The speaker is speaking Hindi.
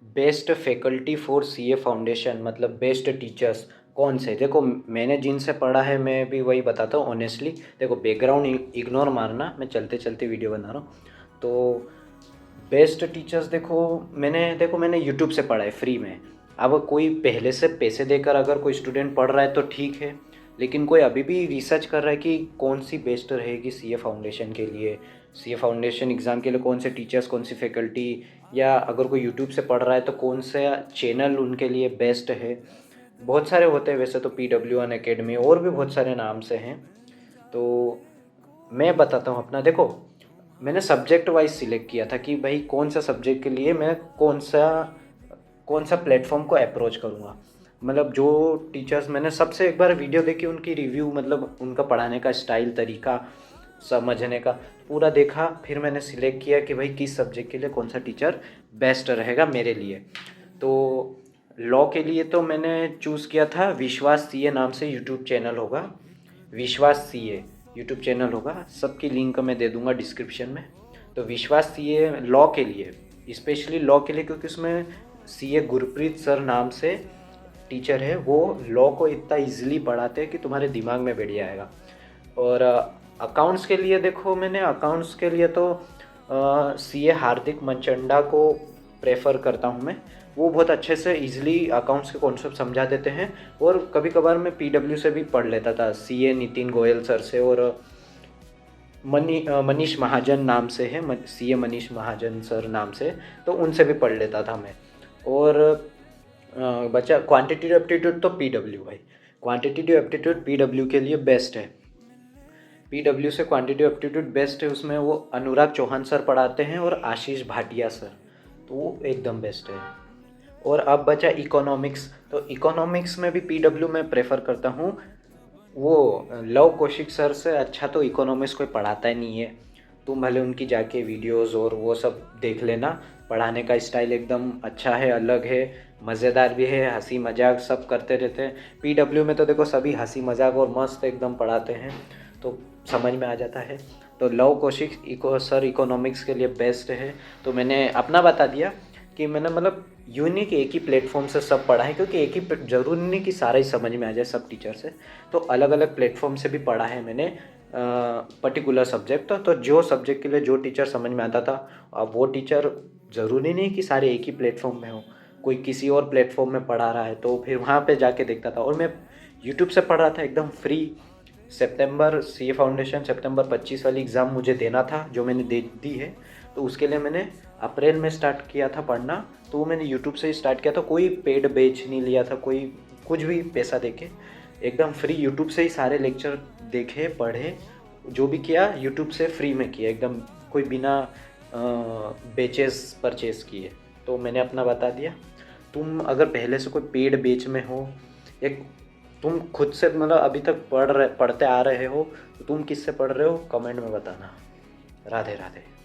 Best faculty for CA foundation, मतलब बेस्ट टीचर्स कौन से। देखो मैंने जिनसे पढ़ा है मैं भी वही बताता हूँ ऑनेस्टली। देखो बैकग्राउंड इग्नोर मारना, मैं चलते चलते वीडियो बना रहा हूँ। तो बेस्ट टीचर्स मैंने यूट्यूब से पढ़ा है फ्री में। अब कोई पहले से पैसे देकर अगर कोई स्टूडेंट पढ़ रहा है तो ठीक है, लेकिन कोई अभी भी रिसर्च कर रहा है कि कौन सी बेस्ट रहेगी सीए फाउंडेशन के लिए, सीए फाउंडेशन एग्ज़ाम के लिए कौन से टीचर्स, कौन सी फैकल्टी, या अगर कोई यूट्यूब से पढ़ रहा है तो कौन सा चैनल उनके लिए बेस्ट है। बहुत सारे होते हैं वैसे तो, PW1 अकेडमी और भी बहुत सारे नाम से हैं। तो मैं बताता हूँ अपना। देखो मैंने सब्जेक्ट वाइज सिलेक्ट किया था कि भाई कौन सा सब्जेक्ट के लिए मैं कौन सा प्लेटफॉर्म को अप्रोच करूँगा। मतलब जो टीचर्स, मैंने सबसे एक बार वीडियो देखी उनकी रिव्यू, मतलब उनका पढ़ाने का स्टाइल, तरीका समझने का पूरा देखा, फिर मैंने सिलेक्ट किया कि भाई किस सब्जेक्ट के लिए कौन सा टीचर बेस्ट रहेगा मेरे लिए। तो लॉ के लिए तो मैंने चूज़ किया था विश्वास सीए नाम से यूट्यूब चैनल होगा, विश्वास सीए यूट्यूब चैनल होगा, सबकी लिंक मैं दे दूंगा डिस्क्रिप्शन में। तो विश्वास सीए लॉ के लिए, स्पेशली लॉ के लिए, क्योंकि उसमें सीए गुरप्रीत सर नाम से टीचर है, वो लॉ को इतना इजीली पढ़ाते हैं कि तुम्हारे दिमाग में बैठ जाएगा। और अकाउंट्स के लिए देखो, मैंने अकाउंट्स के लिए तो सीए हार्दिक मंचंडा को प्रेफर करता हूँ मैं। वो बहुत अच्छे से इजीली अकाउंट्स के कॉन्सेप्ट समझा देते हैं। और कभी कभार मैं PW से भी पढ़ लेता था, सीए नितिन गोयल सर से, और मनीष महाजन नाम से है, सीए मनीष महाजन सर नाम से, तो उनसे भी पढ़ लेता था मैं। और बचा क्वांटिटेटिव एप्टीट्यूड, तो PW भाई, क्वांटिटेटिव एप्टीट्यूड PW के लिए बेस्ट है। PW से क्वांटिटेटिव एप्टीट्यूड बेस्ट है, उसमें वो अनुराग चौहान सर पढ़ाते हैं और आशीष भाटिया सर, तो वो एकदम बेस्ट है। और अब बचा इकोनॉमिक्स, तो इकोनॉमिक्स में भी PW में प्रेफर करता हूँ। वो लव कौशिक सर से अच्छा तो इकोनॉमिक्स कोई पढ़ाता ही नहीं है। तुम भले उनकी जाके वीडियोस और वो सब देख लेना, पढ़ाने का स्टाइल एकदम अच्छा है, अलग है, मज़ेदार भी है, हंसी मजाक सब करते रहते हैं। PW में तो देखो सभी हंसी मजाक और मस्त एकदम पढ़ाते हैं, तो समझ में आ जाता है। तो लव कौशिक सर इकोनॉमिक्स के लिए बेस्ट है। तो मैंने अपना बता दिया कि मैंने मतलब यूनिक एक ही प्लेटफॉर्म से सब पढ़ा है, क्योंकि एक ही ज़रूरी नहीं कि सारा ही समझ में आ जाए सब टीचर से, तो अलग अलग प्लेटफॉर्म से भी पढ़ा है मैंने पर्टिकुलर सब्जेक्ट। तो जो सब्जेक्ट के लिए जो टीचर समझ में आता था, अब वो टीचर ज़रूरी नहीं कि सारे एक ही प्लेटफॉर्म में हो, कोई किसी और प्लेटफॉर्म में पढ़ा रहा है तो फिर वहाँ पे जाके देखता था। और मैं यूट्यूब से पढ़ रहा था एकदम फ्री। सितंबर सीए फाउंडेशन सितंबर 25 वाली एग्ज़ाम मुझे देना था, जो मैंने दे दी है। तो उसके लिए मैंने अप्रैल में स्टार्ट किया था पढ़ना, तो वो मैंने यूट्यूब से ही स्टार्ट किया था, कोई पेड बैच नहीं लिया था, कोई कुछ भी पैसा देके, एकदम फ्री यूट्यूब से ही सारे लेक्चर देखे, पढ़े, जो भी किया यूट्यूब से फ्री में किया एकदम, कोई बिना बेचेस परचेस किए। तो मैंने अपना बता दिया। तुम अगर पहले से कोई पेड बेच में हो, एक तुम खुद से मतलब अभी तक पढ़ते आ रहे हो, तो तुम किससे पढ़ रहे हो कमेंट में बताना। राधे राधे।